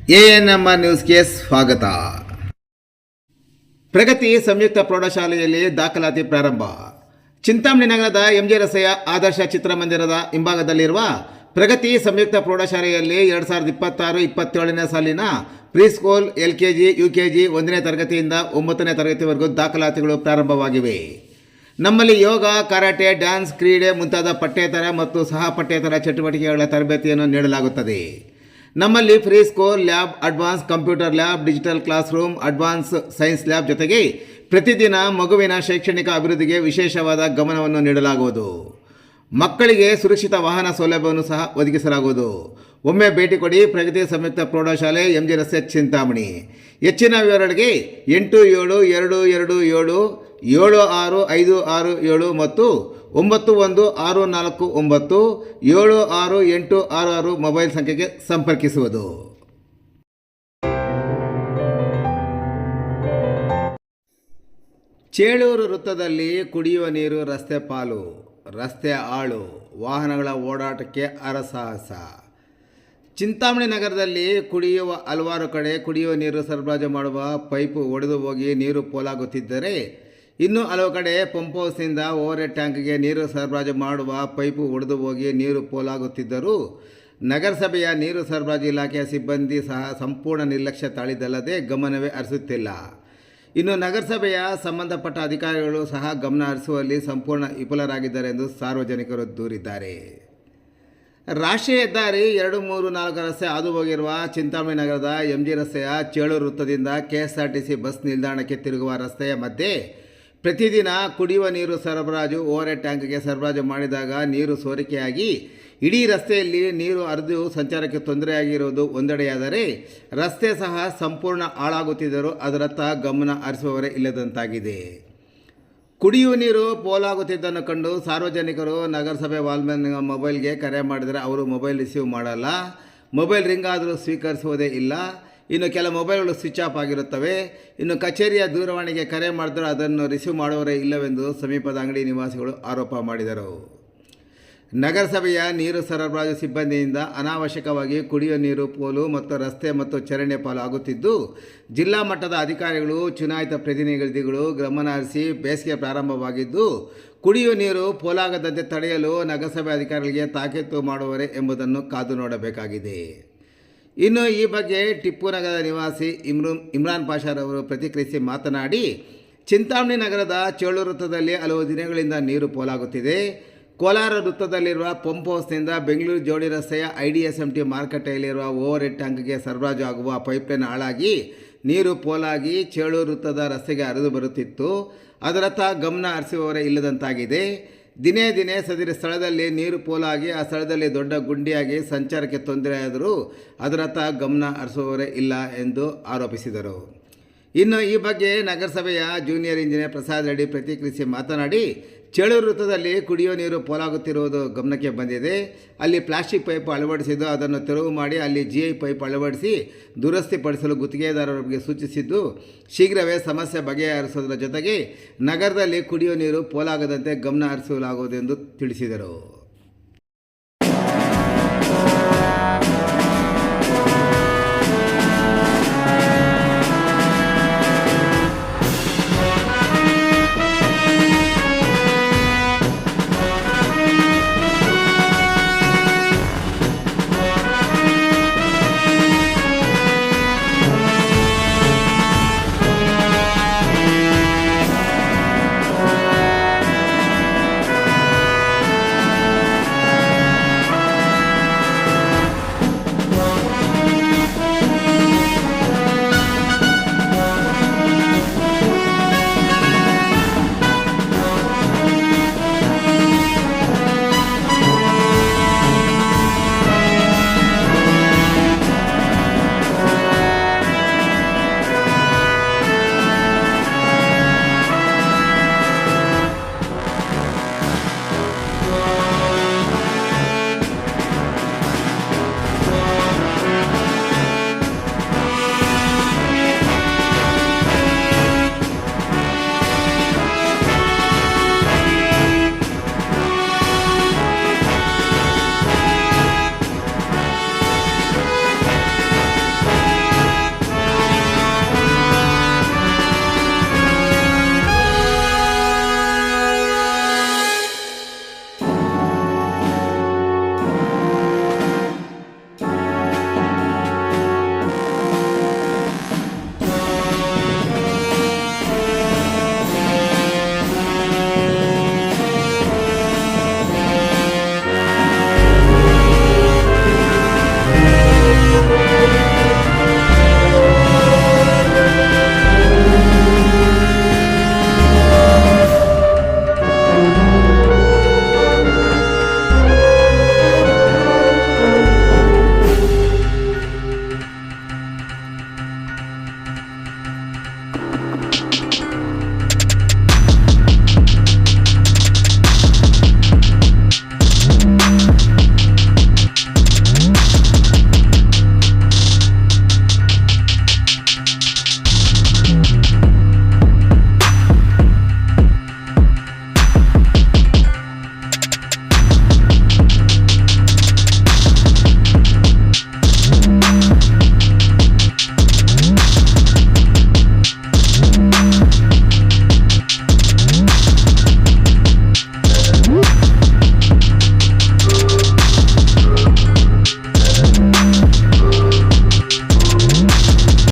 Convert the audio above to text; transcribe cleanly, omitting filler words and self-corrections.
ANMR ನ್ಯೂಸ್ಗೆ ಸ್ವಾಗತ. ಪ್ರಗತಿ ಸಂಯುಕ್ತ ಪ್ರೌಢಶಾಲೆಯಲ್ಲಿ ದಾಖಲಾತಿ ಪ್ರಾರಂಭ. ಚಿಂತಾಮಣಿ ನಗರದ ಎಂಜಿ ರಸ್ತೆಯ ಆದರ್ಶ ಚಿತ್ರಮಂದಿರದ ಹಿಂಭಾಗದಲ್ಲಿರುವ ಪ್ರಗತಿ ಸಂಯುಕ್ತ ಪ್ರೌಢಶಾಲೆಯಲ್ಲಿ 2026-27ನೇ ಸಾಲಿನ ಪ್ರೀಸ್ಕೂಲ್, LKG, UKG 1ನೇ ತರಗತಿಯಿಂದ 9ನೇ ತರಗತಿವರೆಗೂ ದಾಖಲಾತಿಗಳು ಪ್ರಾರಂಭವಾಗಿವೆ. ನಮ್ಮಲ್ಲಿ ಯೋಗ, ಕರಾಟೆ, ಡ್ಯಾನ್ಸ್, ಕ್ರೀಡೆ ಮುಂತಾದ ಪಠ್ಯೇತರ ಮತ್ತು ಸಹ ಪಠ್ಯೇತರ ಚಟುವಟಿಕೆಗಳ ತರಬೇತಿಯನ್ನು ನೀಡಲಾಗುತ್ತದೆ. ನಮ್ಮಲ್ಲಿ free school, lab, advance computer lab, digital class room, advance science lab ಜೊತೆಗೆ ಪ್ರತಿದಿನ ಮಗುವಿನ ಶೈಕ್ಷಣಿಕ ಅಭಿವೃದ್ಧಿಗೆ ವಿಶೇಷವಾದ ಗಮನವನ್ನು ನೀಡಲಾಗುವುದು. ಮಕ್ಕಳಿಗೆ ಸುರಕ್ಷಿತ ವಾಹನ ಸೌಲಭ್ಯವನ್ನು ಸಹ ಒದಗಿಸಲಾಗುವುದು. ಒಮ್ಮೆ ಭೇಟಿ ಕೊಡಿ. ಪ್ರಗತಿ ಸಂಯುಕ್ತ ಪ್ರೌಢಶಾಲೆ, ಎಂಜಿ ರಸ್ತೆ, ಚಿಂತಾಮಣಿ. ಹೆಚ್ಚಿನ ವಿವರಗಳಿಗೆ 8772776567 ಮತ್ತು 9164976866 ಮೊಬೈಲ್ ಸಂಖ್ಯೆಗೆ ಸಂಪರ್ಕಿಸುವುದು. ಚೇಳೂರು ವೃತ್ತದಲ್ಲಿ ಕುಡಿಯುವ ನೀರು ರಸ್ತೆ ಪಾಲು, ರಸ್ತೆ ಹಾಳು, ವಾಹನಗಳ ಓಡಾಟಕ್ಕೆ ಹರಸಾಹಸ. ಚಿಂತಾಮಣಿ ನಗರದಲ್ಲಿ ಕುಡಿಯುವ ಹಲವಾರು ಕಡೆ ಕುಡಿಯುವ ನೀರು ಸರಬರಾಜು ಮಾಡುವ ಪೈಪು ಒಡೆದು ಹೋಗಿ ನೀರು ಪೋಲಾಗುತ್ತಿದ್ದರೆ, ಇನ್ನು ಹಲವು ಕಡೆ ಪಂಪ್ ಹೌಸ್ನಿಂದ ಓವರ್ ಹೆಡ್ ಟ್ಯಾಂಕ್ಗೆ ನೀರು ಸರಬರಾಜು ಮಾಡುವ ಪೈಪು ಒಡೆದು ಹೋಗಿ ನೀರು ಪೋಲಾಗುತ್ತಿದ್ದರೂ ನಗರಸಭೆಯ ನೀರು ಸರಬರಾಜು ಇಲಾಖೆಯ ಸಿಬ್ಬಂದಿ ಸಹ ಸಂಪೂರ್ಣ ನಿರ್ಲಕ್ಷ್ಯ ತಾಳಿದ್ದಲ್ಲದೆ ಗಮನವೇ ಹರಿಸುತ್ತಿಲ್ಲ. ಇನ್ನು ನಗರಸಭೆಯ ಸಂಬಂಧಪಟ್ಟ ಅಧಿಕಾರಿಗಳು ಸಹ ಗಮನ ಹರಿಸುವಲ್ಲಿ ಸಂಪೂರ್ಣ ವಿಫಲರಾಗಿದ್ದಾರೆ ಎಂದು ಸಾರ್ವಜನಿಕರು ದೂರಿದ್ದಾರೆ. ರಾಷ್ಟ್ರೀಯ ಹೆದ್ದಾರಿ 234 ರಸ್ತೆ ಹಾದು ಹೋಗಿರುವ ಚಿಂತಾಮಣಿ ನಗರದ ಎಂಜಿ ರಸ್ತೆಯ ಚೇಳೂರು ವೃತ್ತದಿಂದ KSRTC ಬಸ್ ನಿಲ್ದಾಣಕ್ಕೆ ತಿರುಗುವ ರಸ್ತೆಯ ಮಧ್ಯೆ ಪ್ರತಿದಿನ ಕುಡಿಯುವ ನೀರು ಸರಬರಾಜು ಓವರ್ ಹೆಡ್ ಟ್ಯಾಂಕ್ಗೆ ಸರಬರಾಜು ಮಾಡಿದಾಗ ನೀರು ಸೋರಿಕೆಯಾಗಿ ಇಡೀ ರಸ್ತೆಯಲ್ಲಿ ನೀರು ಹರಿದು ಸಂಚಾರಕ್ಕೆ ತೊಂದರೆಯಾಗಿರುವುದು ಒಂದೆಡೆಯಾದರೆ, ರಸ್ತೆ ಸಹ ಸಂಪೂರ್ಣ ಹಾಳಾಗುತ್ತಿದ್ದರೂ ಅದರತ್ತ ಗಮನ ಹರಿಸುವವರೇ ಇಲ್ಲದಂತಾಗಿದೆ. ಕುಡಿಯುವ ನೀರು ಪೋಲಾಗುತ್ತಿದ್ದನ್ನು ಕಂಡು ಸಾರ್ವಜನಿಕರು ನಗರಸಭೆ ವಾಲ್ಮನ್ ಮೊಬೈಲ್ಗೆ ಕರೆ ಮಾಡಿದರೆ ಅವರು ಮೊಬೈಲ್ ರಿಸೀವ್ ಮಾಡಲ್ಲ. ಮೊಬೈಲ್ ರಿಂಗ್ ಆದರೂ ಸ್ವೀಕರಿಸುವುದೇ ಇಲ್ಲ. ಇನ್ನು ಕೆಲ ಮೊಬೈಲ್ಗಳು ಸ್ವಿಚ್ ಆಫ್ ಆಗಿರುತ್ತವೆ. ಇನ್ನು ಕಚೇರಿಯ ದೂರವಾಣಿಗೆ ಕರೆ ಮಾಡಿದರೂ ಅದನ್ನು ರಿಸೀವ್ ಮಾಡುವವರೇ ಇಲ್ಲವೆಂದು ಸಮೀಪದ ಅಂಗಡಿ ನಿವಾಸಿಗಳು ಆರೋಪ ಮಾಡಿದರು. ನಗರಸಭೆಯ ನೀರು ಸರಬರಾಜು ಸಿಬ್ಬಂದಿಯಿಂದ ಅನಾವಶ್ಯಕವಾಗಿ ಕುಡಿಯುವ ನೀರು ಪೋಲು ಮತ್ತು ರಸ್ತೆ ಮತ್ತು ಚರಂಡಿ ಪಾಲು ಆಗುತ್ತಿದ್ದು, ಜಿಲ್ಲಾ ಮಟ್ಟದ ಅಧಿಕಾರಿಗಳು, ಚುನಾಯಿತ ಪ್ರತಿನಿಧಿಗಳು ಗಮನ ಹರಿಸಿ ಬೇಸಿಗೆ ಪ್ರಾರಂಭವಾಗಿದ್ದು ಕುಡಿಯುವ ನೀರು ಪೋಲಾಗದಂತೆ ತಡೆಯಲು ನಗರಸಭೆ ಅಧಿಕಾರಿಗಳಿಗೆ ತಾಕೀತು ಮಾಡುವರೇ ಎಂಬುದನ್ನು ಕಾದು ನೋಡಬೇಕಾಗಿದೆ. ಇನ್ನು ಈ ಬಗ್ಗೆ ಟಿಪ್ಪು ನಗರದ ನಿವಾಸಿ ಇಮ್ರಾನ್ ಪಾಷಾರವರು ಪ್ರತಿಕ್ರಿಯಿಸಿ ಮಾತನಾಡಿ, ಚಿಂತಾಮಣಿ ನಗರದ ಚೇಳೂರು ವೃತ್ತದಲ್ಲಿ ಹಲವು ದಿನಗಳಿಂದ ನೀರು ಪೋಲಾಗುತ್ತಿದೆ. ಕೋಲಾರ ವೃತ್ತದಲ್ಲಿರುವ ಪಂಪ್ ಹೌಸ್ನಿಂದ ಬೆಂಗಳೂರು ಜೋಡಿ ರಸ್ತೆಯ IDSMT ಮಾರುಕಟ್ಟೆಯಲ್ಲಿರುವ ಓವರ್ ಹೆಡ್ ಟ್ಯಾಂಕ್ಗೆ ಸರಬರಾಜು ಆಗುವ ಪೈಪ್ಲೈನ್ ಹಾಳಾಗಿ ನೀರು ಪೋಲಾಗಿ ಚೇಳೂರು ವೃತ್ತದ ರಸ್ತೆಗೆ ಹರಿದು ಬರುತ್ತಿತ್ತು. ಅದರತ್ತ ಗಮನ ಹರಿಸುವವರೇ ಇಲ್ಲದಂತಾಗಿದೆ. ದಿನೇ ದಿನೇ ಸದರಿ ಸ್ಥಳದಲ್ಲಿ ನೀರು ಪೋಲಾಗಿ ಆ ಸ್ಥಳದಲ್ಲಿ ದೊಡ್ಡ ಗುಂಡಿಯಾಗಿ ಸಂಚಾರಕ್ಕೆ ತೊಂದರೆಯಾದರೂ ಅದರತ್ತ ಗಮನ ಹರಿಸುವವರೇ ಇಲ್ಲ ಎಂದು ಆರೋಪಿಸಿದರು. ಇನ್ನು ಈ ಬಗ್ಗೆ ನಗರಸಭೆಯ ಜೂನಿಯರ್ ಇಂಜಿನಿಯರ್ ಪ್ರಸಾದ್ ರೆಡ್ಡಿ ಪ್ರತಿಕ್ರಿಯಿಸಿ ಮಾತನಾಡಿ, ಚೇಳೂರು ವೃತ್ತದಲ್ಲಿ ಕುಡಿಯುವ ನೀರು ಪೋಲಾಗುತ್ತಿರುವುದು ಗಮನಕ್ಕೆ ಬಂದಿದೆ. ಅಲ್ಲಿ ಪ್ಲಾಸ್ಟಿಕ್ ಪೈಪ್ ಅಳವಡಿಸಿದ್ದು ಅದನ್ನು ತೆರವು ಮಾಡಿ ಅಲ್ಲಿ GI ಪೈಪ್ ಅಳವಡಿಸಿ ದುರಸ್ತಿಪಡಿಸಲು ಗುತ್ತಿಗೆದಾರರಿಗೆ ಸೂಚಿಸಿದ್ದು, ಶೀಘ್ರವೇ ಸಮಸ್ಯೆ ಬಗೆಹರಿಸುವುದರ ಜೊತೆಗೆ ನಗರದಲ್ಲಿ ಕುಡಿಯುವ ನೀರು ಪೋಲಾಗದಂತೆ ಗಮನ ಹರಿಸಲಾಗುವುದು ಎಂದು ತಿಳಿಸಿದರು.